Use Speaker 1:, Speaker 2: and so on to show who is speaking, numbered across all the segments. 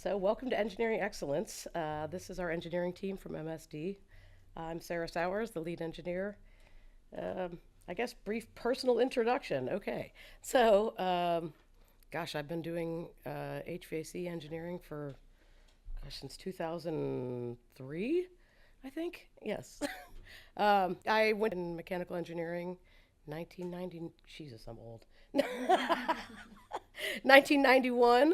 Speaker 1: So, welcome to Engineering Excellence. This is our engineering team from MSD. I'm Sarah Sowers, the lead engineer. I guess brief personal introduction. Okay. Gosh, I've been doing HVAC engineering for since 2003, I think. Yes. I went in mechanical engineering 1990. Jesus, I'm old. 1991,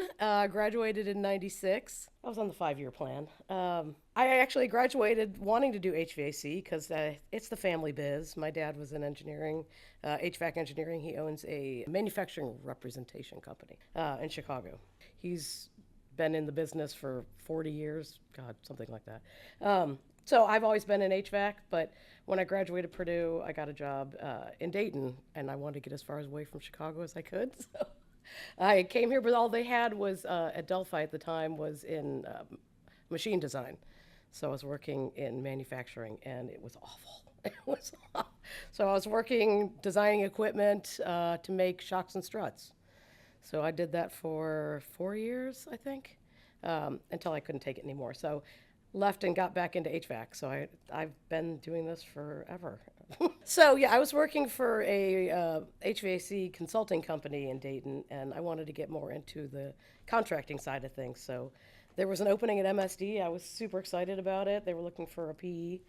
Speaker 1: graduated in 96. I was on the 5 year plan. I actually graduated wanting to do HVAC because it's the family biz. My dad was in engineering, HVAC engineering. He owns a manufacturing representation company in Chicago. He's been in the business for 40 years, God, something like that. So I've always been in HVAC, but when I graduated Purdue, I got a job in Dayton, and I wanted to get as far away from Chicago as I could. So I came here, but all they had was at Delphi at the time was in machine design. So I was working in manufacturing, and it was awful. It was awful. So I was working designing equipment to make shocks and struts. So I did that for 4 years, I think, until I couldn't take it anymore. So left and got back into HVAC. So I've been doing this forever. So yeah, I was working for a HVAC consulting company in Dayton, and I wanted to get more into the contracting side of things. So there was an opening at MSD. I was super excited about it. They were looking for a PE.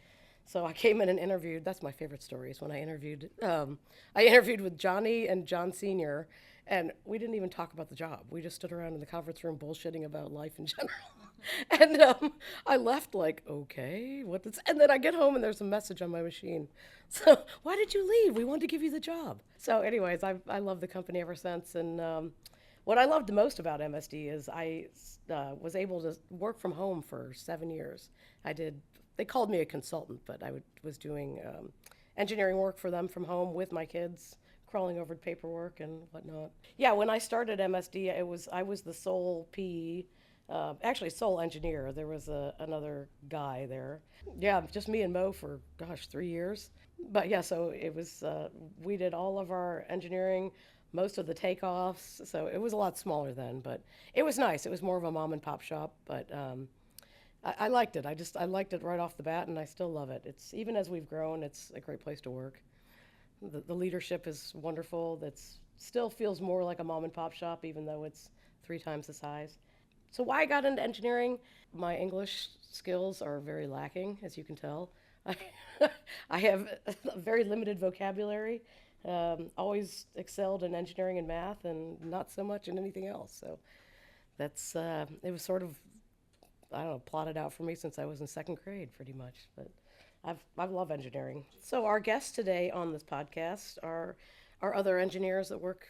Speaker 1: So I came in and interviewed. That's my favorite story is when I interviewed. I interviewed with Johnny and John Senior, and we didn't even talk about the job. We just stood around in the conference room bullshitting about life in general. And I left like, okay, what? And then I get home and there's a message on my machine. So why did you leave? We wanted to give you the job. So, anyways, I love the company ever since. And what I loved the most about MSD is I was able to work from home for 7 years. I did. They called me a consultant, but was doing engineering work for them from home with my kids, crawling over paperwork and whatnot. Yeah, when I started MSD, I was the sole PE, actually sole engineer. There was another guy there. Yeah, just me and Mo for gosh 3 years. But yeah, so it was we did all of our engineering, most of the takeoffs. So it was a lot smaller then, but it was nice. It was more of a mom and pop shop, but I liked it. I liked it right off the bat, and I still love it. It's even as we've grown, it's a great place to work. The leadership is wonderful. That's still feels more like a mom and pop shop, even though it's 3 times the size. So why I got into engineering? My English skills are very lacking, as you can tell. I, I have a very limited vocabulary. Always excelled in engineering and math, and not so much in anything else. So that's it was sort of I don't know, plotted out for me since I was in second grade, pretty much. But I've loved engineering. So our guests today on this podcast are other engineers that work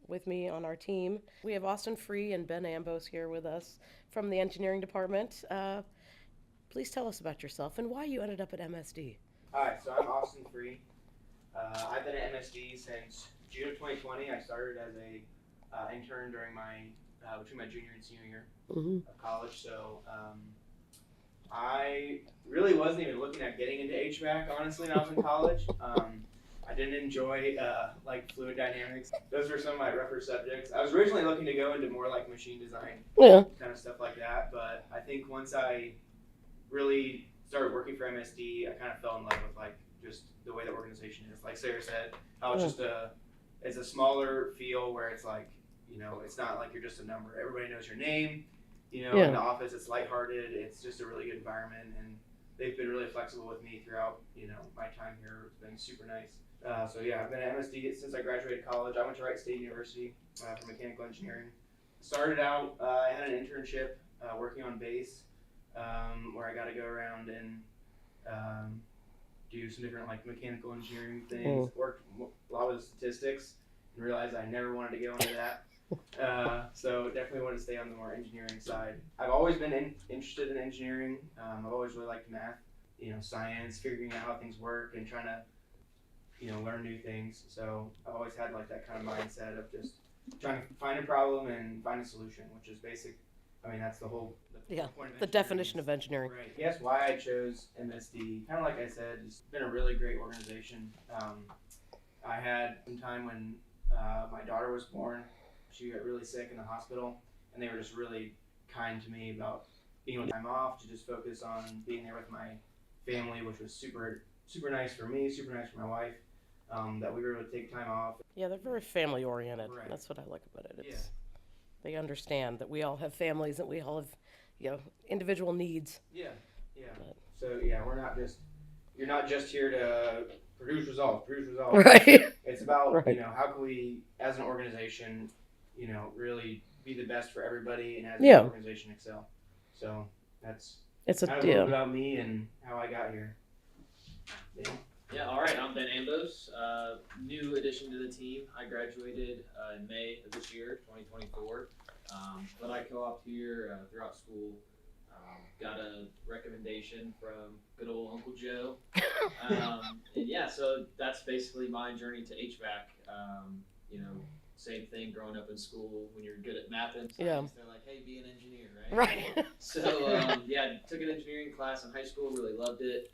Speaker 1: with me on our team. We have Austin Free and Ben Ambos here with us from the engineering department. Please tell us about yourself and why you ended up at MSD.
Speaker 2: Hi, so I'm Austin Free. I've been at MSD since June of 2020. I started as a intern during between my junior and senior year of college. So I really wasn't even looking at getting into HVAC, honestly, when I was in college. I didn't enjoy like fluid dynamics. Those were some of my rougher subjects. I was originally looking to go into more like machine design, kind of stuff like that. But I think once I really started working for MSD, I kind of fell in love with like just the way the organization is. Like Sarah said, how it's a smaller feel where it's like, it's not like you're just a number. Everybody knows your name. In the office, it's lighthearted. It's just a really good environment, and they've been really flexible with me throughout, my time here. It's been super nice. So yeah, I've been at MSD since I graduated college. I went to Wright State University for mechanical engineering. Started out, I had an internship working on base, where I got to go around and do some different like mechanical engineering things. Worked a lot with statistics, and realized I never wanted to go into that. So definitely want to stay on the more engineering side. I've always been interested in engineering. I've always really liked math, science, figuring out how things work and trying to, learn new things. So I've always had like that kind of mindset of just trying to find a problem and find a solution, which is basic. I mean, that's the whole point of
Speaker 1: The definition of engineering.
Speaker 2: Right. Yes, why I chose MSD. Kind of like I said, it's been a really great organization. I had some time when my daughter was born. She got really sick in the hospital, and they were just really kind to me about being able to time off to just focus on being there with my family, which was super nice for me, super nice for my wife. That we were able to take time off.
Speaker 1: Yeah, they're very family oriented.
Speaker 2: Right.
Speaker 1: That's what I like about it.
Speaker 2: Yeah.
Speaker 1: They understand that we all have families and we all have, individual needs.
Speaker 2: Yeah. Yeah.
Speaker 1: But-
Speaker 2: So yeah, you're not just here to produce results.
Speaker 1: Right.
Speaker 2: It's about,
Speaker 1: Right.
Speaker 2: how can we, as an organization, really be the best for everybody and as
Speaker 1: Yeah.
Speaker 2: an organization excel. So that's
Speaker 1: It's a
Speaker 2: kind of a little bit
Speaker 1: yeah.
Speaker 2: about me and how I got here. Yeah.
Speaker 3: Yeah, all right. I'm Ben Ambos, new addition to the team. I graduated in May of this year, 2024. But I co-opted here throughout school. Got a recommendation from good old Uncle Joe. And yeah, so that's basically my journey to HVAC. Same thing growing up in school. When you're good at math and science,
Speaker 1: Yeah.
Speaker 3: they're like, hey, be an engineer, right?
Speaker 1: Right.
Speaker 3: So yeah, took an engineering class in high school, really loved it.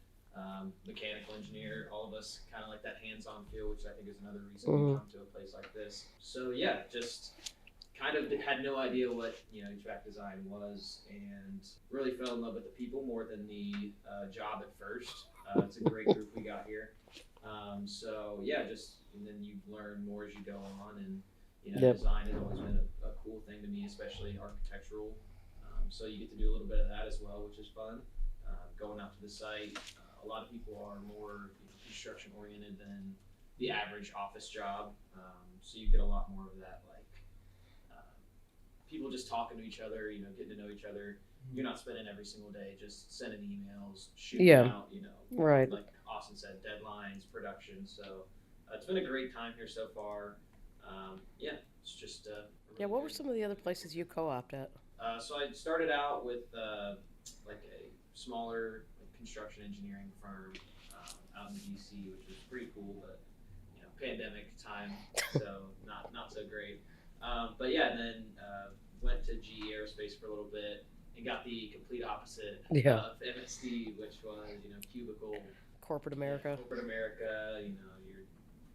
Speaker 3: Mechanical engineer, all of us kind of like that hands-on feel, which I think is another reason we come to a place like this. So yeah, just kind of had no idea what HVAC design was, and really fell in love with the people more than the job at first. It's a great group we got here. So yeah, and then you learn more as you go on, and
Speaker 1: Yep.
Speaker 3: design has always been a cool thing to me, especially architectural. So you get to do a little bit of that as well, which is fun. Going out to the site. A lot of people are more construction oriented than the average office job, so you get a lot more of that, like people just talking to each other, getting to know each other. You're not spending every single day just sending emails, shooting
Speaker 1: Yeah.
Speaker 3: out,
Speaker 1: Right.
Speaker 3: like Austin said, deadlines, production. So it's been a great time here so far. Yeah, it's just a really
Speaker 1: What were
Speaker 3: great-
Speaker 1: some of the other places you co-opt at?
Speaker 3: So I started out with like a smaller construction engineering firm out in DC, which was pretty cool, but pandemic time, so not so great. But yeah, and then went to GE Aerospace for a little bit and got the complete opposite
Speaker 1: Yeah.
Speaker 3: of MSD, which was cubicle.
Speaker 1: Corporate America.
Speaker 3: Yeah, corporate America. You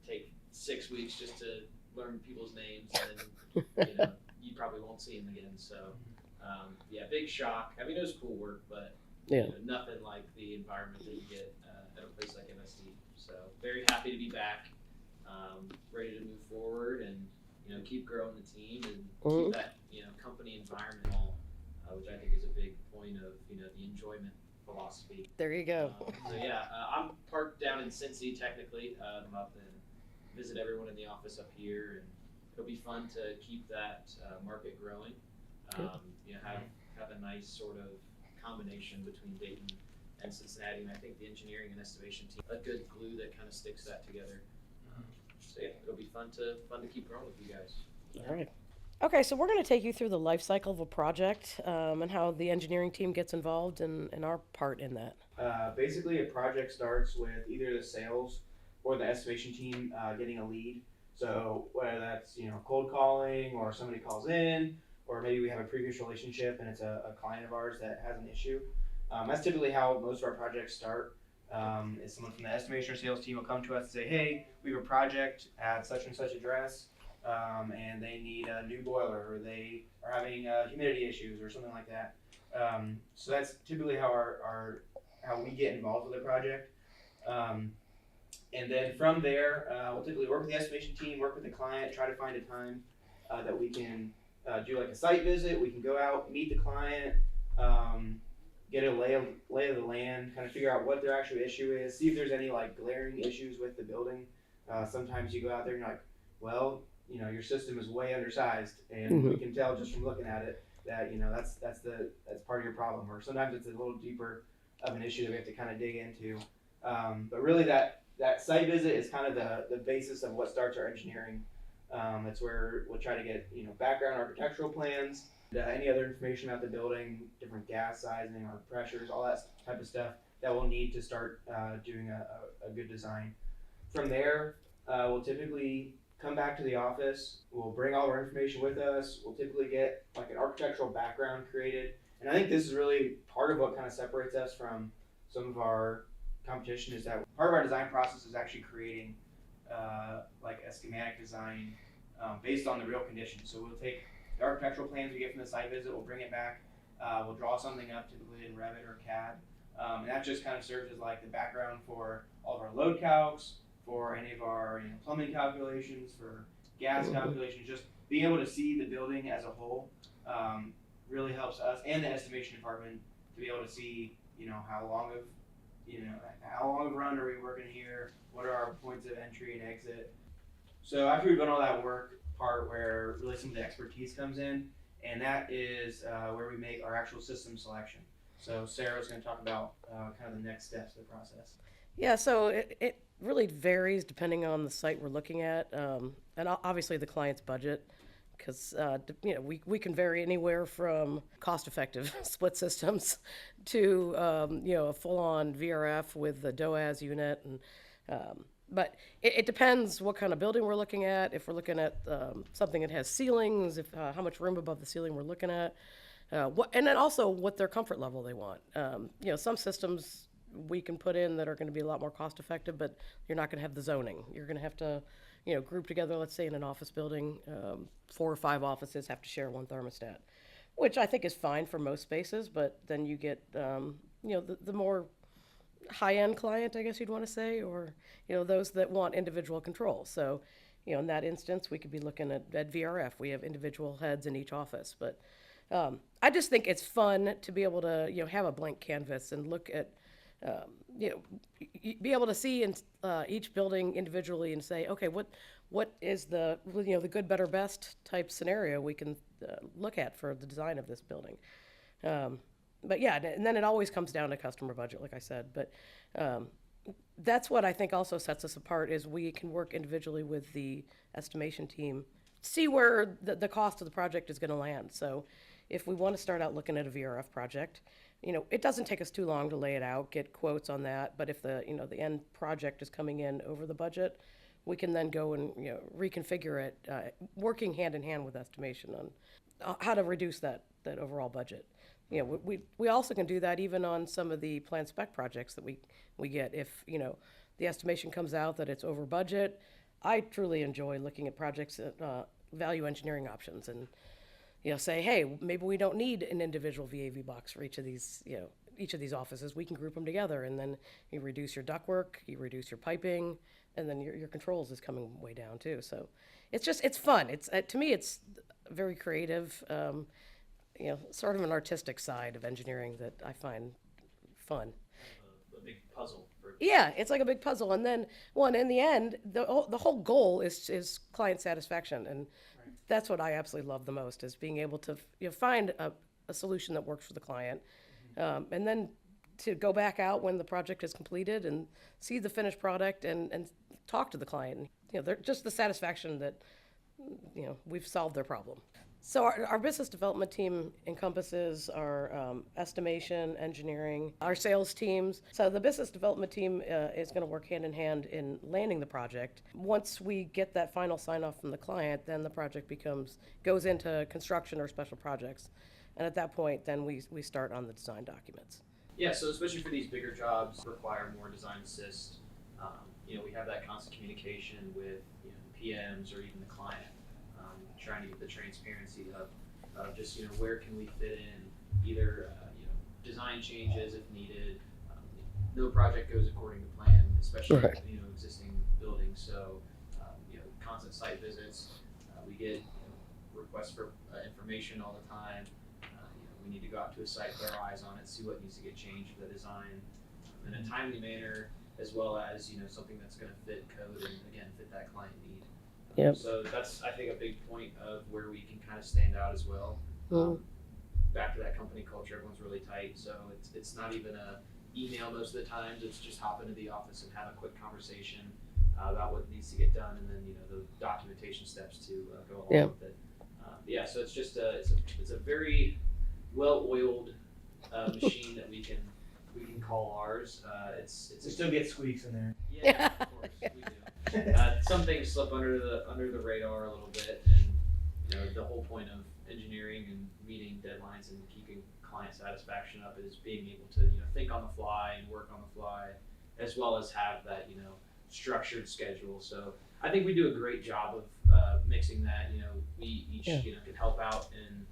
Speaker 3: take 6 weeks just to learn people's names, and then you probably won't see them again. So yeah, big shock. I mean, it was cool work, but
Speaker 1: Yeah.
Speaker 3: nothing like the environment that you get at a place like MSD. So very happy to be back, ready to move forward and keep growing the team and
Speaker 1: Mhm.
Speaker 3: keep that company environmental, which I think is a big point of the enjoyment philosophy.
Speaker 1: There you go.
Speaker 3: So yeah, I'm parked down in Cincy technically. I'm up and visit everyone in the office up here, and it'll be fun to keep that market growing. Have a nice sort of combination between Dayton and Cincinnati, and I think the engineering and estimation team a good glue that kind of sticks that together. So yeah, it'll be fun to keep growing with you guys.
Speaker 1: All right. Okay, so we're going to take you through the life cycle of a project and how the engineering team gets involved and our part in that.
Speaker 2: Basically, a project starts with either the sales or the estimation team getting a lead. So whether that's cold calling, or somebody calls in, or maybe we have a previous relationship and it's a client of ours that has an issue. That's typically how most of our projects start. Is someone from the estimation or sales team will come to us and say, hey, we have a project at such and such address, and they need a new boiler, or they are having humidity issues or something like that. So that's typically how how we get involved with the project. And then from there, we'll typically work with the estimation team, work with the client, try to find a time that we can do like a site visit. We can go out, meet the client, get a lay of the land, kind of figure out what their actual issue is, see if there's any like glaring issues with the building. Sometimes you go out there and you're like, well, your system is way undersized, and we can tell just from looking at it that that's part of your problem. Or sometimes it's a little deeper of an issue that we have to kind of dig into. But really, that site visit is kind of the basis of what starts our engineering. That's where we'll try to get background architectural plans, any other information about the building, different gas sizing or pressures, all that type of stuff that we'll need to start doing a good design. From there, we'll typically come back to the office. We'll bring all our information with us. We'll typically get like an architectural background created, and I think this is really part of what kind of separates us from some of our competition, is that part of our design process is actually creating like a schematic design based on the real conditions. So we'll take the architectural plans we get from the site visit, we'll bring it back, We'll draw something up typically in Revit or CAD. And that just kind of serves as like the background for all of our load calcs, for any of our plumbing calculations, for gas calculations. Just being able to see the building as a whole really helps us and the estimation department to be able to see how long of run are we working here, what are our points of entry and exit. So after we've done all that work, part where really some of the expertise comes in, and that is where we make our actual system selection. So Sarah's going to talk about kind of the next steps of the process.
Speaker 1: Yeah, so it really varies depending on the site we're looking at, and obviously the client's budget, because we can vary anywhere from cost-effective split systems to a full-on VRF with the DOAS unit, and but it depends what kind of building we're looking at. If we're looking at something that has ceilings, if how much room above the ceiling we're looking at, and then also what their comfort level they want. Some systems we can put in that are going to be a lot more cost effective, but you're not going to have the zoning. You're going to have to, group together. Let's say in an office building, 4 or 5 offices have to share one thermostat, which I think is fine for most spaces. But then you get, the more high-end client, I guess you'd want to say, or those that want individual control. So, in that instance, we could be looking at VRF. We have individual heads in each office, but I just think it's fun to be able to have a blank canvas and look at be able to see in each building individually and say, okay, what is the the good, better, best type scenario we can look at for the design of this building. But yeah, and then it always comes down to customer budget, like I said. But that's what I think also sets us apart is we can work individually with the estimation team, see where the cost of the project is going to land. So if we want to start out looking at a VRF project, it doesn't take us too long to lay it out, get quotes on that. But if the end project is coming in over the budget, we can then go and reconfigure it, working hand in hand with estimation on how to reduce that overall budget. We also can do that even on some of the plan spec projects that we get. If the estimation comes out that it's over budget, I truly enjoy looking at projects value engineering options and say, hey, maybe we don't need an individual VAV box for each of these offices. We can group them together, and then you reduce your ductwork, you reduce your piping, and then your controls is coming way down too. So it's fun. It's to me it's very creative. Sort of an artistic side of engineering that I find fun.
Speaker 3: A big puzzle.
Speaker 1: Yeah, it's like a big puzzle, and then in the end, the whole goal is client satisfaction, and that's what I absolutely love the most is being able to find a solution that works for the client, and then to go back out when the project is completed and see the finished product and talk to the client. They're just the satisfaction that we've solved their problem. So our business development team encompasses our estimation, engineering, our sales teams. So the business development team is going to work hand in hand in landing the project. Once we get that final sign off from the client, then the project goes into construction or special projects. And at that point, then we start on the design documents.
Speaker 3: Yeah, so especially for these bigger jobs require more design assist. We have that constant communication with PMs or even the client. Trying to get the transparency of just where can we fit in either design changes if needed. No project goes according to plan, especially
Speaker 1: right.
Speaker 3: Existing buildings. So constant site visits. We get requests for information all the time. We need to go out to a site, put our eyes on it, see what needs to get changed for the design in a timely manner, as well as something that's going to fit code and again fit that client need.
Speaker 1: Yep.
Speaker 3: So that's, I think, a big point of where we can kind of stand out as well. Back to that company culture, everyone's really tight, so it's not even a email most of the times. It's just hop into the office and have a quick conversation about what needs to get done, and then the documentation steps to go along with it. So it's just it's a very well-oiled machine that we can call ours.
Speaker 2: We still get squeaks in there.
Speaker 3: Yeah, of course we do. Some things slip under the radar a little bit, and the whole point of engineering and meeting deadlines and keeping client satisfaction up is being able to think on the fly and work on the fly, as well as have that structured schedule. So I think we do a great job of mixing that. We each can help out in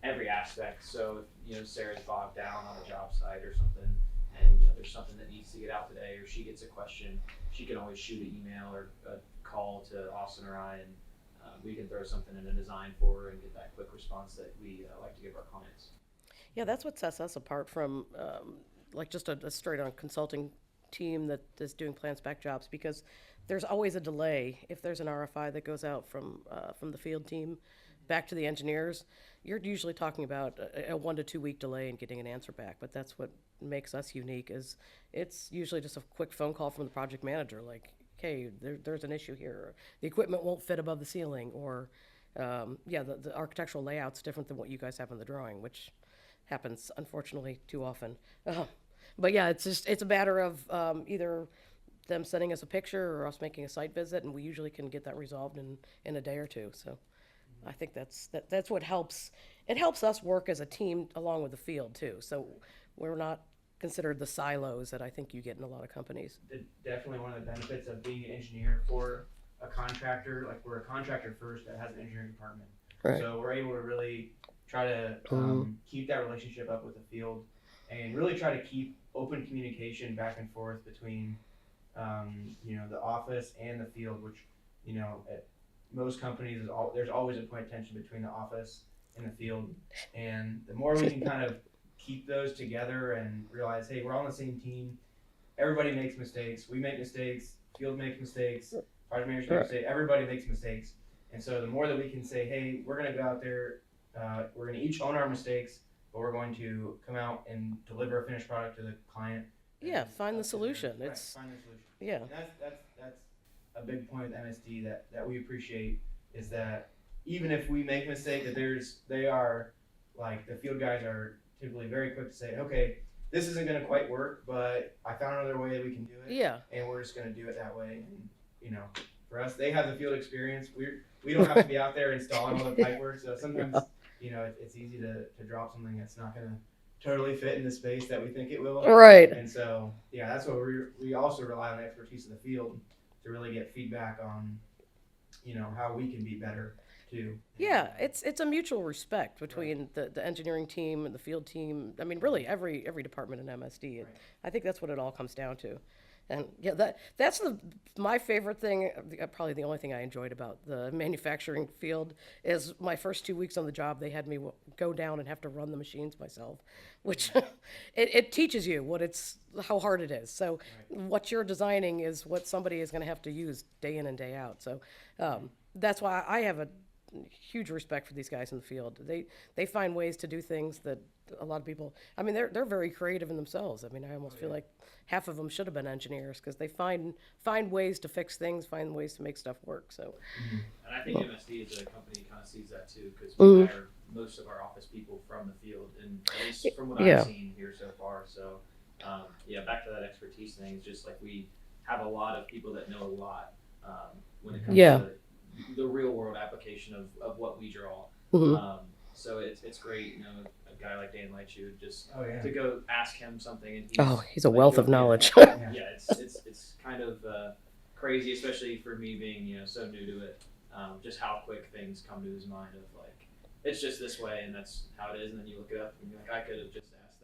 Speaker 3: every aspect. So if Sarah's bogged down on a job site or something, and there's something that needs to get out today, or she gets a question, she can always shoot an email or a call to Austin or I, and we can throw something in a design for her and get that quick response that we like to give our clients.
Speaker 1: Yeah, that's what sets us apart from like just a straight on consulting team that is doing plan spec jobs, because there's always a delay. If there's an RFI that goes out from the field team back to the engineers, you're usually talking about a 1 to 2 week delay in getting an answer back. But that's what makes us unique, is it's usually just a quick phone call from the project manager, like, hey, there's an issue here. The equipment won't fit above the ceiling, or yeah, the architectural layout's different than what you guys have in the drawing, which happens unfortunately too often. But yeah, it's a matter of either them sending us a picture or us making a site visit, and we usually can get that resolved in a day or two. So I think that's what helps. It helps us work as a team along with the field too. So we're not considered the silos that I think you get in a lot of companies.
Speaker 2: Definitely one of the benefits of being an engineer for a contractor. Like, we're a contractor first that has an engineering department.
Speaker 1: Right.
Speaker 2: So we're able to really try to keep that relationship up with the field, and really try to keep open communication back and forth between the office and the field, which at most companies there's always a point of tension between the office and the field. And the more we can kind of keep those together and realize, hey, we're all on the same team. Everybody makes mistakes. We make mistakes. Field makes mistakes. Project managers make mistakes. Everybody makes mistakes. And so the more that we can say, hey, we're going to go out there, we're going to each own our mistakes, but we're going to come out and deliver a finished product to the client.
Speaker 1: Yeah, find the solution.
Speaker 2: Right,
Speaker 1: It's
Speaker 2: find the solution.
Speaker 1: yeah.
Speaker 2: And that's a big point with MSD that we appreciate, is that even if we make a mistake, that they are, like, the field guys are typically very quick to say, okay, this isn't going to quite work, but I found another way that we can do it.
Speaker 1: Yeah.
Speaker 2: And we're just going to do it that way. And for us, they have the field experience. We don't have to be out there installing all the pipe work. So sometimes it's easy to drop something that's not going to totally fit in the space that we think it will.
Speaker 1: Right.
Speaker 2: And so that's what we also rely on the expertise of the field to really get feedback on how we can be better too.
Speaker 1: Yeah, it's a mutual respect between the engineering team and the field team. I mean, really, every department in MSD.
Speaker 2: Right.
Speaker 1: I think that's what it all comes down to. And yeah, that's my favorite thing. Probably the only thing I enjoyed about the manufacturing field is my first 2 weeks on the job. They had me go down and have to run the machines myself, which it teaches you how hard it is. So what you're designing is what somebody is going to have to use day in and day out. So that's why I have a huge respect for these guys in the field. They find ways to do things that a lot of people. I mean, they're very creative in themselves. I mean, I almost feel like half of them should have been engineers, because they find ways to fix things, find ways to make stuff work. So,
Speaker 3: and I think MSD as a company kind of sees that too, because we hire most of our office people from the field, and at least from what I've seen here so far. So, back to that expertise thing. It's just like we have a lot of people that know a lot when it comes to the real world application of what we draw. So it's great, a guy like Dan Leitchu, just to go ask him something, and
Speaker 1: he's a wealth of knowledge.
Speaker 3: It's kind of crazy, especially for me being so new to it. Just how quick things come to his mind of, like, it's just this way and that's how it is, and then you look it up and you're like, I could have just asked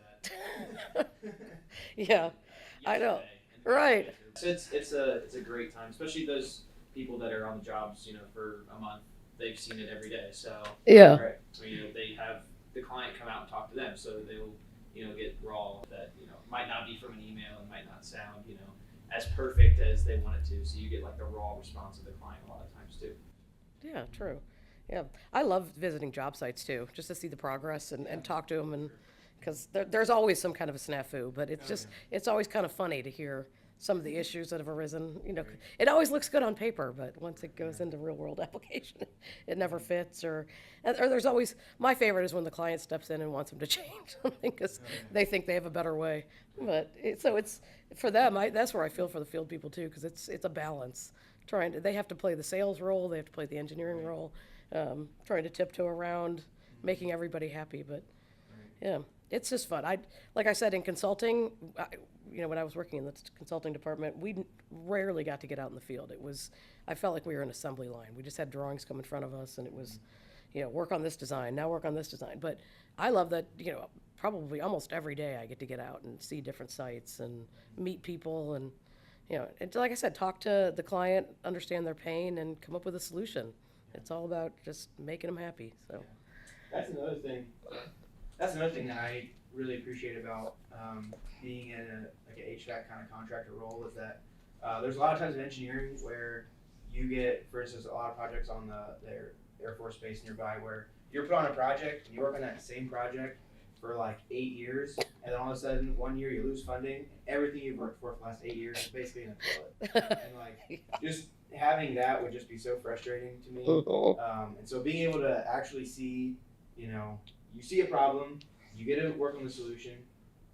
Speaker 3: that.
Speaker 1: Yeah, I know. Right.
Speaker 3: So it's a great time, especially those people that are on the jobs, for a month. They've seen it every day. So
Speaker 1: yeah.
Speaker 3: So they have the client come out and talk to them, so they'll get raw that might not be from an email and might not sound as perfect as they want it to. So you get like the raw response of the client a lot of times too.
Speaker 1: Yeah, true. Yeah, I love visiting job sites too, just to see the progress and talk to them, and because there's always some kind of a snafu, but it's always kind of funny to hear some of the issues that have arisen. It always looks good on paper, but once it goes into real world application, it never fits. Or there's always, my favorite is when the client steps in and wants them to change something because they think they have a better way. But it's for them. That's where I feel for the field people too, because it's a balance. They have to play the sales role, they have to play the engineering role, trying to tiptoe around, making everybody happy. But yeah, it's just fun. Like I said, in consulting, when I was working in the consulting department, we rarely got to get out in the field. I felt like we were an assembly line. We just had drawings come in front of us, and work on this design, now work on this design. But I love that, probably almost every day I get to get out and see different sites and meet people and, and like I said, talk to the client, understand their pain, and come up with a solution. It's all about just making them happy. So
Speaker 2: That's another thing. That's another thing that I really appreciate about being in an HVAC kind of contractor role is that there's a lot of times in engineering where you get, for instance, a lot of projects on their Air Force Base nearby where you're put on a project and you work on that same project for like 8 years, and then all of a sudden 1 year you lose funding. Everything you've worked for the last 8 years is basically in the toilet. And like just having that would just be so frustrating to me. And so being able to actually see, you see a problem, you get to work on the solution,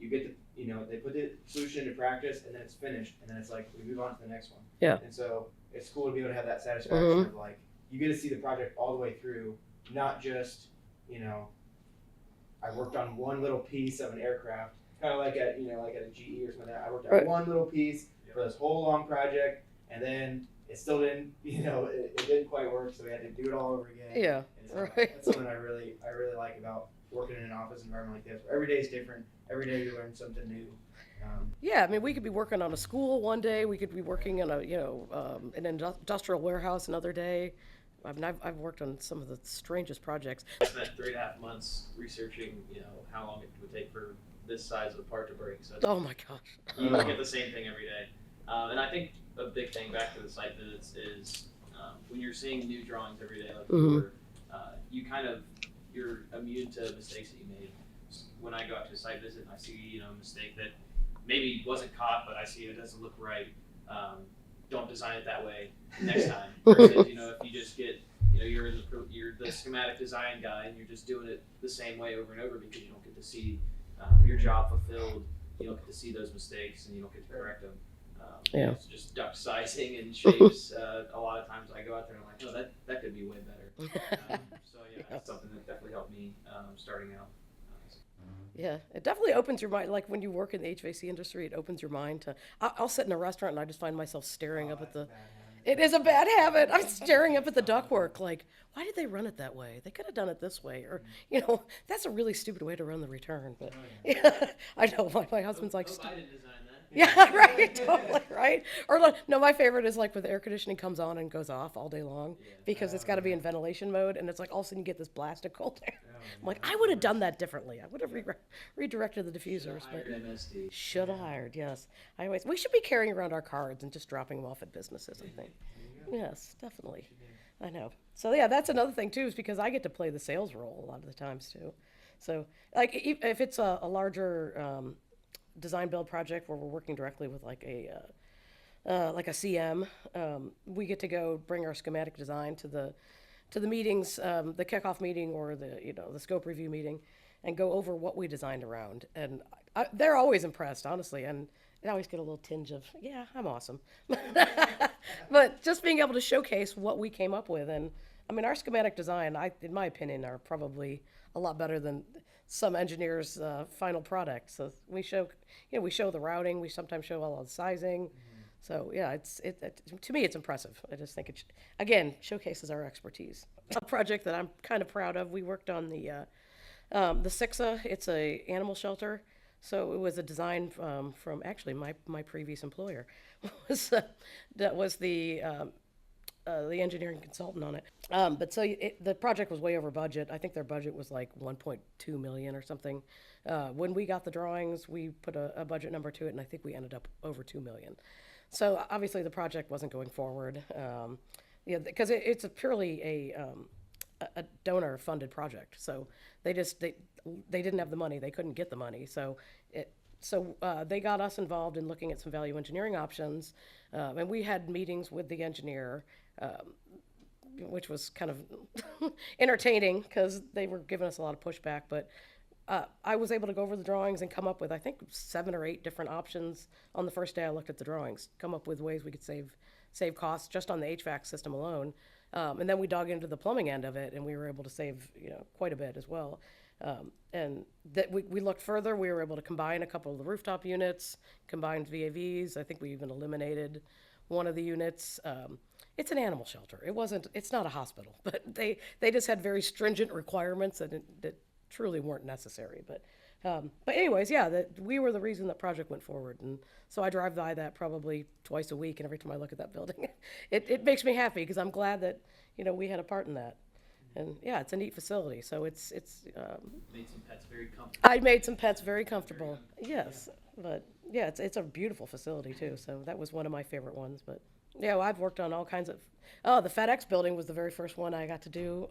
Speaker 2: you get to, they put the solution into practice, and then it's finished, and then it's like we move on to the next one.
Speaker 1: Yeah.
Speaker 2: And so it's cool to be able to have that satisfaction of like you get to see the project all the way through, not just, I worked on one little piece of an aircraft, kind of like at a GE or something like that. I worked on one little piece for this whole long project, and then it still didn't, it didn't quite work, so we had to do it all over again.
Speaker 1: Yeah,
Speaker 2: And so
Speaker 1: right.
Speaker 2: That's something I really like about working in an office environment like this. Every day is different. Every day you learn something new.
Speaker 1: Yeah, I mean, we could be working on a school one day. We could be working on an industrial warehouse another day. I mean, I've worked on some of the strangest projects.
Speaker 3: I spent 3.5 months researching, how long it would take for this size of a part to break. So
Speaker 1: Oh my gosh.
Speaker 3: you look at the same thing every day. And I think a big thing back to the site visits is when you're seeing new drawings every day, like you're immune to mistakes that you made. When I go out to a site visit and I see, a mistake that maybe wasn't caught, but I see it doesn't look right, don't design it that way next time. Versus, if you just get, you're the schematic design guy and you're just doing it the same way over and over because you don't get to see your job fulfilled. You don't get to see those mistakes and you don't get to correct them. It's just duct sizing and shapes. A lot of times I go out there and I'm like, that could be way better. So that's something that definitely helped me starting out.
Speaker 1: Yeah, it definitely opens your mind. Like when you work in the HVAC industry, it opens your mind to. I'll sit in a restaurant and I just find myself staring up at the. It is a bad habit. I'm staring up at the ductwork, like, why did they run it that way? They could have done it this way, or that's a really stupid way to run the return. But yeah, I know my husband's like.
Speaker 3: I didn't design that.
Speaker 1: Yeah, right, totally, right? Or no, my favorite is like when the air conditioning comes on and goes off all day long because it's got to be in ventilation mode, and it's like all of a sudden you get this blast of cold air. I'm like, I would have done that differently. I would have redirected the diffusers, but
Speaker 3: MSD.
Speaker 1: should have hired. Yes, we should be carrying around our cards and just dropping them off at businesses. I think. Yes, definitely. I know. So yeah, that's another thing too, is because I get to play the sales role a lot of the times too. So like if it's a larger design build project where we're working directly with like a CM, we get to go bring our schematic design to the meetings, the kickoff meeting or the scope review meeting, and go over what we designed around. And they're always impressed, honestly, and I always get a little tinge of, yeah, I'm awesome. But just being able to showcase what we came up with, and I mean, our schematic design, in my opinion, are probably a lot better than some engineers' final product. So we show the routing. We sometimes show all the sizing. So yeah, to me, it's impressive. I just think it again showcases our expertise. A project that I'm kind of proud of. We worked on the SIXA. It's a animal shelter. So it was a design from actually my previous employer. That was the engineering consultant on it. But so the project was way over budget. I think their budget was like 1.2 million or something. When we got the drawings, we put a budget number to it, and I think we ended up over 2 million. So obviously the project wasn't going forward. Because it's purely a donor-funded project. So they didn't have the money. They couldn't get the money. So they got us involved in looking at some value engineering options, and we had meetings with the engineer, which was kind of entertaining because they were giving us a lot of pushback. But I was able to go over the drawings and come up with, I think, 7 or 8 different options on the first day I looked at the drawings, come up with ways we could save costs just on the HVAC system alone. And then we dug into the plumbing end of it, and we were able to save quite a bit as well. And that we looked further. We were able to combine a couple of the rooftop units, combined VAVs. I think we even eliminated one of the units. It's an animal shelter. It's not a hospital, but they just had very stringent requirements that truly weren't necessary. But anyways, yeah, that we were the reason that project went forward, and so I drive by that probably twice a week, and every time I look at that building, it makes me happy because I'm glad that we had a part in that, and yeah, it's a neat facility. So
Speaker 3: Made some pets very comfortable.
Speaker 1: I made some pets very comfortable. Yes, but yeah, it's a beautiful facility too. So that was one of my favorite ones. But yeah, well, I've worked on all kinds of. Oh, the FedEx building was the very first one I got to do.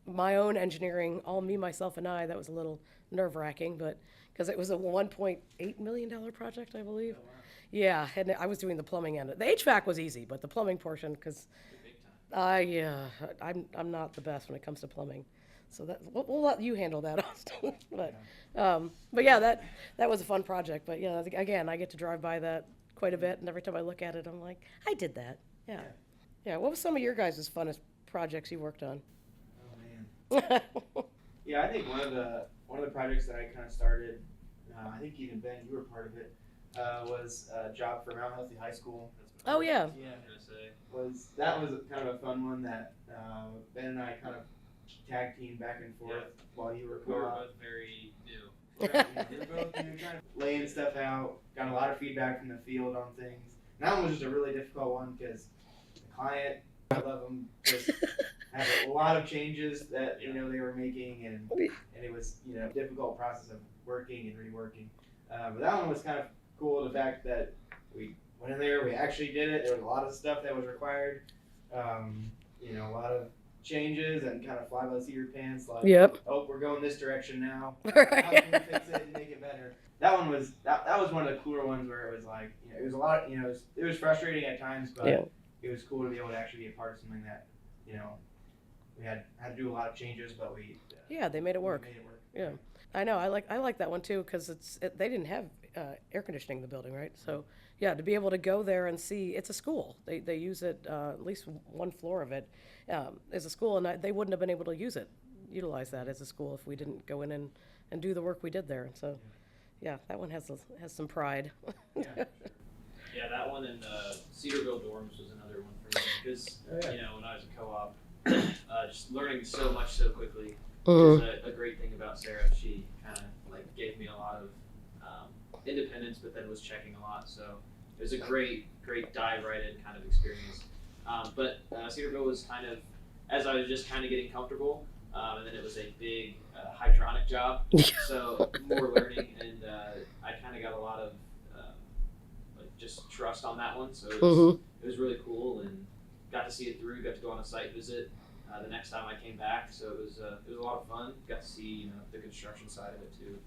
Speaker 1: My own engineering, all me, myself, and I. That was a little nerve-wracking, but because it was a $1.8 million project, I believe.
Speaker 3: Oh, wow.
Speaker 1: Yeah, and I was doing the plumbing end. The HVAC was easy, but the plumbing portion, because
Speaker 3: Big time.
Speaker 1: yeah, I'm not the best when it comes to plumbing, so we'll let you handle that, Austin. But yeah, that was a fun project. But yeah, again, I get to drive by that quite a bit, and every time I look at it, I'm like, I did that. Yeah, yeah. What was some of your guys' funnest projects you worked on?
Speaker 2: Oh man. Yeah, I think one of the projects that I kind of started, I think even Ben, you were part of it, was a job for Mount Healthy High School.
Speaker 1: Oh yeah.
Speaker 2: Yeah,
Speaker 3: Gonna say.
Speaker 2: that was kind of a fun one that Ben and I kind of tag team back and forth while you were
Speaker 3: We were
Speaker 2: co-op.
Speaker 3: both very new.
Speaker 2: Right, we were both trying to laying stuff out. Got a lot of feedback from the field on things. And that one was just a really difficult one because the client, I love them, just had a lot of changes that they were making, and it was difficult process of working and reworking. But that one was kind of cool. The fact that we went in there, we actually did it. There was a lot of stuff that was required. A lot of changes and kind of fly by the seat of your pants. Like,
Speaker 1: Yep.
Speaker 2: oh, we're going this direction now. How
Speaker 1: Right.
Speaker 2: can we fix it and make it better? That one was that was one of the cooler ones where it was like it was a lot. It was frustrating at times, but
Speaker 1: Yeah.
Speaker 2: it was cool to be able to actually be a part of something that we had to do a lot of changes, but we
Speaker 1: Yeah, they made it work.
Speaker 2: We made it work.
Speaker 1: Yeah, I know. I like that one too because they didn't have air conditioning in the building, right? So yeah, to be able to go there and see it's a school. They use it at least one floor of it is a school, and they wouldn't have been able to utilize that as a school if we didn't go in and do the work we did there. And so yeah, that one has some pride.
Speaker 2: Yeah.
Speaker 3: Yeah, that one and Cedarville dorms was another one for me because
Speaker 2: Oh, yeah.
Speaker 3: when I was a co-op, just learning so much so quickly.
Speaker 1: Mhm.
Speaker 3: Is a great thing about Sarah. She kind of gave me a lot of independence, but then was checking a lot. So it was a great dive right in kind of experience. But Cedarville was kind of as I was just kind of getting comfortable, and then it was a big hydronic job. So more learning, and I kind of got a lot of just trust on that one. So it was really cool, and got to see it through. Got to go on a site visit the next time I came back. So it was a lot of fun. Got to see the construction side of it too.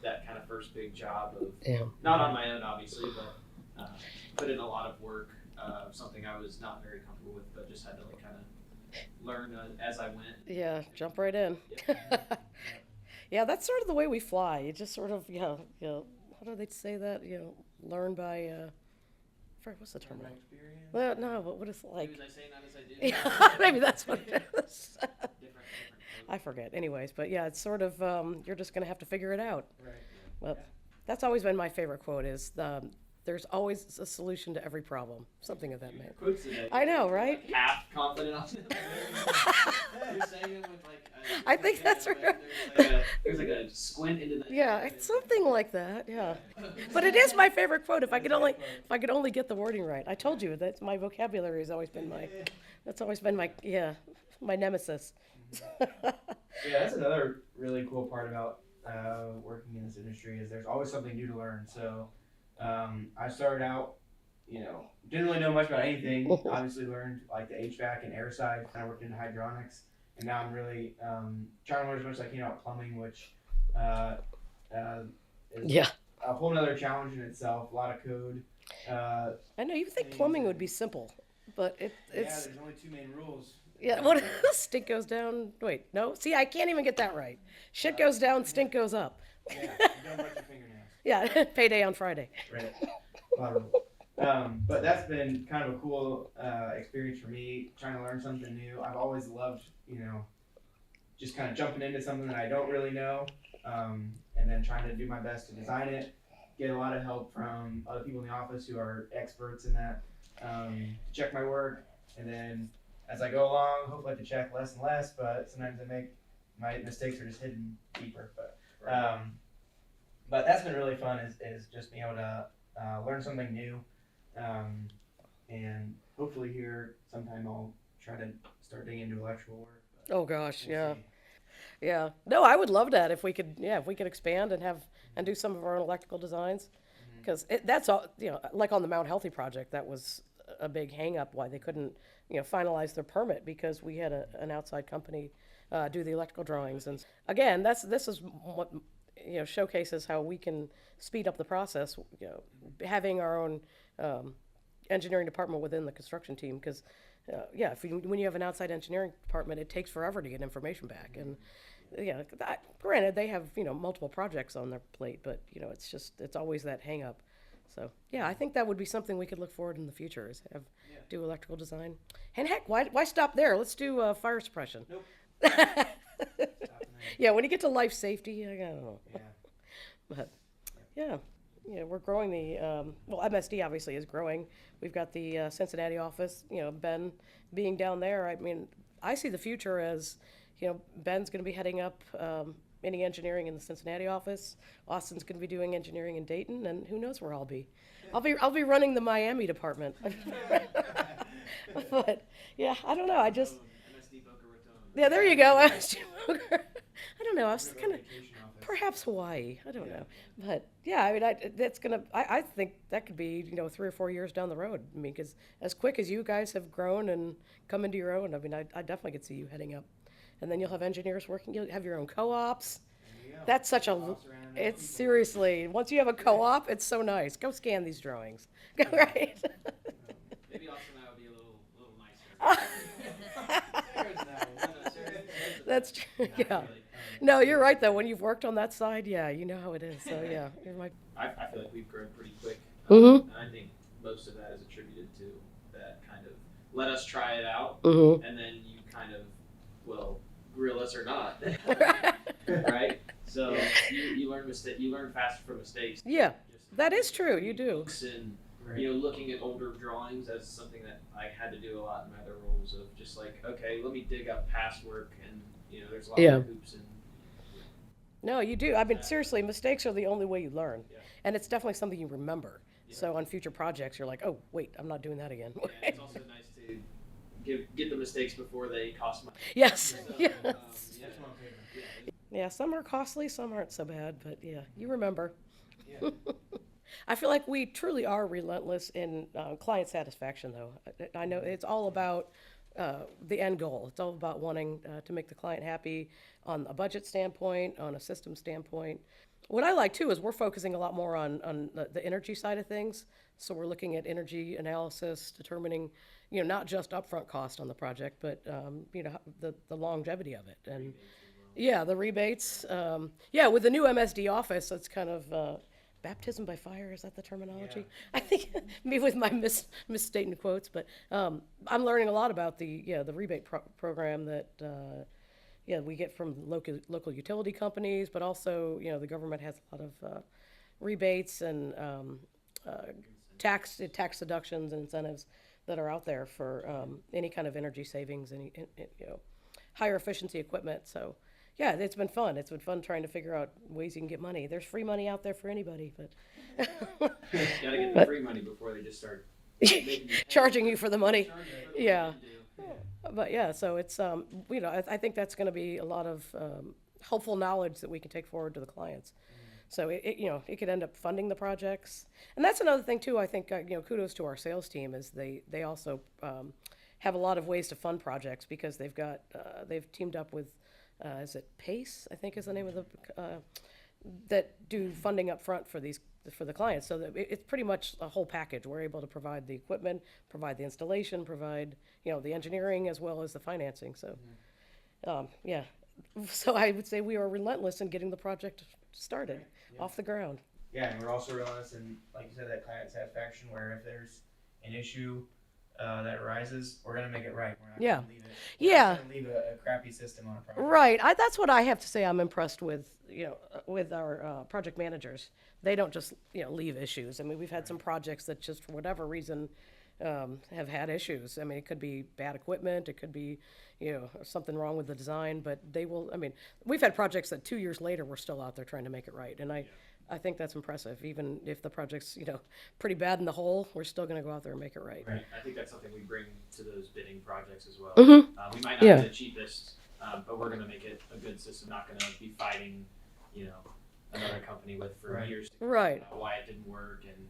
Speaker 3: That kind of first big job of not on my own obviously, but put in a lot of work. Something I was not very comfortable with, but just had to kind of learn as I went.
Speaker 1: Yeah, jump right in.
Speaker 3: Yeah.
Speaker 1: Yeah, that's sort of the way we fly. You just sort of, how do they say that? Learn by, what's the term?
Speaker 2: My experience.
Speaker 1: Well, no, but what is it like?
Speaker 3: Do as I say, not as I do.
Speaker 1: Yeah, maybe that's what it is.
Speaker 3: Different
Speaker 1: I forget. Anyways, but yeah, it's sort of, you're just going to have to figure it out.
Speaker 2: Right.
Speaker 1: Well, that's always been my favorite quote is, there's always a solution to every problem. Something of that nature.
Speaker 3: Quotes today.
Speaker 1: I know, right?
Speaker 3: Half confident on them. You're saying it with
Speaker 1: I think that's right.
Speaker 3: There's like a squint into the.
Speaker 1: Yeah, it's something like that. Yeah, but it is my favorite quote. If I could only get the wording right. I told you that my vocabulary has always been my nemesis.
Speaker 2: Yeah, that's another really cool part about working in this industry is there's always something new to learn. So I started out, didn't really know much about anything. Obviously learned like the HVAC and air side, kind of worked into hydronics. And now I'm really trying to learn as much as I can about plumbing, which is
Speaker 1: Yeah,
Speaker 2: a whole nother challenge in itself. A lot of code.
Speaker 1: I know. You think plumbing would be simple, but it's
Speaker 2: there's only two main rules.
Speaker 1: yeah. What stink goes down? Wait, no. See, I can't even get that right. Shit goes down, stink goes up.
Speaker 2: Yeah, you don't brush your fingernails.
Speaker 1: Yeah, payday on Friday.
Speaker 2: Right. A lot of rules. But that's been kind of a cool experience for me, trying to learn something new. I've always loved, just kind of jumping into something that I don't really know, and then trying to do my best to design it. Get a lot of help from other people in the office who are experts in that. check my work, and then as I go along, hopefully I have to check less and less, but sometimes my mistakes are just hidden deeper. But that's been really fun is just being able to learn something new, and hopefully here sometime I'll try to start digging into electrical work. But
Speaker 1: Oh gosh,
Speaker 2: we'll
Speaker 1: yeah.
Speaker 2: see.
Speaker 1: Yeah. No, I would love that if we could, yeah, if we could expand and have and do some of our own electrical designs, because that's all, like on the Mount Healthy project, that was a big hang up why they couldn't, finalize their permit because we had an outside company do the electrical drawings. And again, this is what showcases how we can speed up the process. Having our own engineering department within the construction team, because yeah, when you have an outside engineering department, it takes forever to get information back. And yeah, granted, they have multiple projects on their plate, but it's always that hang up. So yeah, I think that would be something we could look forward in the future is have do electrical design. And heck, why stop there? Let's do fire suppression.
Speaker 2: Nope.
Speaker 1: Yeah, when you get to life safety, I don't know.
Speaker 2: Yeah.
Speaker 1: But yeah, we're growing the well, MSD obviously is growing. We've got the Cincinnati office. Ben being down there. I mean, I see the future as Ben's going to be heading up any engineering in the Cincinnati office. Austin's going to be doing engineering in Dayton, and who knows where I'll be. I'll be running the Miami department. But yeah, I don't know. I just
Speaker 3: MSD Boca Raton.
Speaker 1: yeah, there you go. I don't know. I was
Speaker 2: Go
Speaker 1: kind of
Speaker 2: vacation office.
Speaker 1: perhaps Hawaii. I don't
Speaker 2: Yeah.
Speaker 1: know, but yeah, I mean, I think that could be 3 or 4 years down the road. I mean, because as quick as you guys have grown and come into your own, I mean, I definitely could see you heading up, and then you'll have engineers working. You'll have your own co-ops.
Speaker 2: There you go.
Speaker 1: That's such a.
Speaker 2: Boss around and
Speaker 1: It's
Speaker 2: people.
Speaker 1: seriously once you have a co-op, it's so nice. Go scan these drawings. Go right.
Speaker 3: Maybe Austin and I would be a little nicer.
Speaker 2: There's that one.
Speaker 3: No, seriously,
Speaker 1: That's true.
Speaker 3: not
Speaker 1: Yeah.
Speaker 3: really.
Speaker 1: No, you're right though. When you've worked on that side, yeah, you know how it is. So yeah, you're my.
Speaker 3: I feel like we've grown pretty quick.
Speaker 1: Mhm.
Speaker 3: And I think most of that is attributed to that kind of let us try it out,
Speaker 1: Mhm.
Speaker 3: and then you kind of, well, grill us or not, right? So you learn faster from mistakes.
Speaker 1: Yeah,
Speaker 3: Just
Speaker 1: that is true. You do.
Speaker 3: books and
Speaker 2: Right.
Speaker 3: looking at older drawings, that's something that I had to do a lot in my other roles of just like, okay, let me dig up past work, and there's a lot
Speaker 1: Yeah.
Speaker 3: of hoops and
Speaker 1: No, you do. I mean, seriously, mistakes are the only way you learn,
Speaker 3: Yeah.
Speaker 1: and it's definitely something you remember.
Speaker 3: Yeah.
Speaker 1: So on future projects, you're like, oh wait, I'm not doing that again.
Speaker 3: yeah, it's also nice to get the mistakes before they cost money.
Speaker 1: Yes.
Speaker 3: So,
Speaker 1: Yes.
Speaker 3: yeah,
Speaker 2: That's one favorite.
Speaker 3: yeah,
Speaker 1: Yeah. Some are costly, some aren't so bad, but yeah, you remember.
Speaker 2: Yeah.
Speaker 1: I feel like we truly are relentless in client satisfaction, though. I know it's all about the end goal. It's all about wanting to make the client happy on a budget standpoint, on a system standpoint. What I like too is we're focusing a lot more on the energy side of things. So we're looking at energy analysis, determining, not just upfront cost on the project, but the longevity of it, and yeah, the rebates. Yeah, with the new MSD office, it's kind of baptism by fire. Is that the terminology?
Speaker 2: Yeah.
Speaker 1: I think me with my misstating quotes, but I'm learning a lot about the rebate program that we get from local utility companies, but also the government has a lot of rebates and tax deductions and incentives that are out there for any kind of energy savings, any higher efficiency equipment. So yeah, it's been fun. It's been fun trying to figure out ways you can get money. There's free money out there for anybody, but
Speaker 3: Gotta get the free money before they just start making you
Speaker 1: charging you for the money.
Speaker 3: charge you for what
Speaker 1: Yeah.
Speaker 3: you do.
Speaker 1: But yeah, so it's I think that's going to be a lot of helpful knowledge that we can take forward to the clients. So it could end up funding the projects, and that's another thing too. I think kudos to our sales team is they also have a lot of ways to fund projects because they've teamed up with is it PACE, I think is the name of the that do funding up front for the clients. So that it's pretty much a whole package. We're able to provide the equipment, provide the installation, provide the engineering as well as the financing. So yeah, so I would say we are relentless in getting the project started
Speaker 2: Yeah.
Speaker 1: off the ground.
Speaker 2: Yeah, and we're also relentless in, like you said, that client satisfaction. Where if there's an issue that arises, we're gonna make it right. We're not
Speaker 1: Yeah.
Speaker 2: gonna leave it.
Speaker 1: Yeah.
Speaker 2: We're not gonna leave a crappy system on a project.
Speaker 1: Right. That's what I have to say. I'm impressed with with our project managers. They don't just leave issues. I mean, we've had some projects that just for whatever reason have had issues. I mean, it could be bad equipment, it could be, something wrong with the design, but they will, I mean, we've had projects that 2 years later, we're still out there trying to make it right. And I think that's impressive. Even if the project's, pretty bad in the hole, we're still gonna go out there and make it right.
Speaker 3: Right. I think that's something we bring to those bidding projects as well.
Speaker 1: Mhm.
Speaker 3: We might not
Speaker 1: Yeah.
Speaker 3: be the cheapest, but we're going to make it a good system. Not going to be fighting, another company with for years to
Speaker 1: Right.
Speaker 3: about why it didn't work and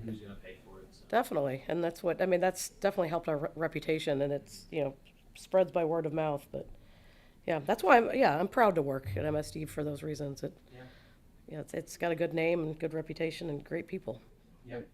Speaker 3: who's going to pay for it. So.
Speaker 1: Definitely. And that's what, I mean, that's definitely helped our reputation, and it's, spreads by word of mouth. But yeah, that's why I'm proud to work at MSD for those reasons. Yeah, it's got a good name and good reputation and great people.
Speaker 3: Yep.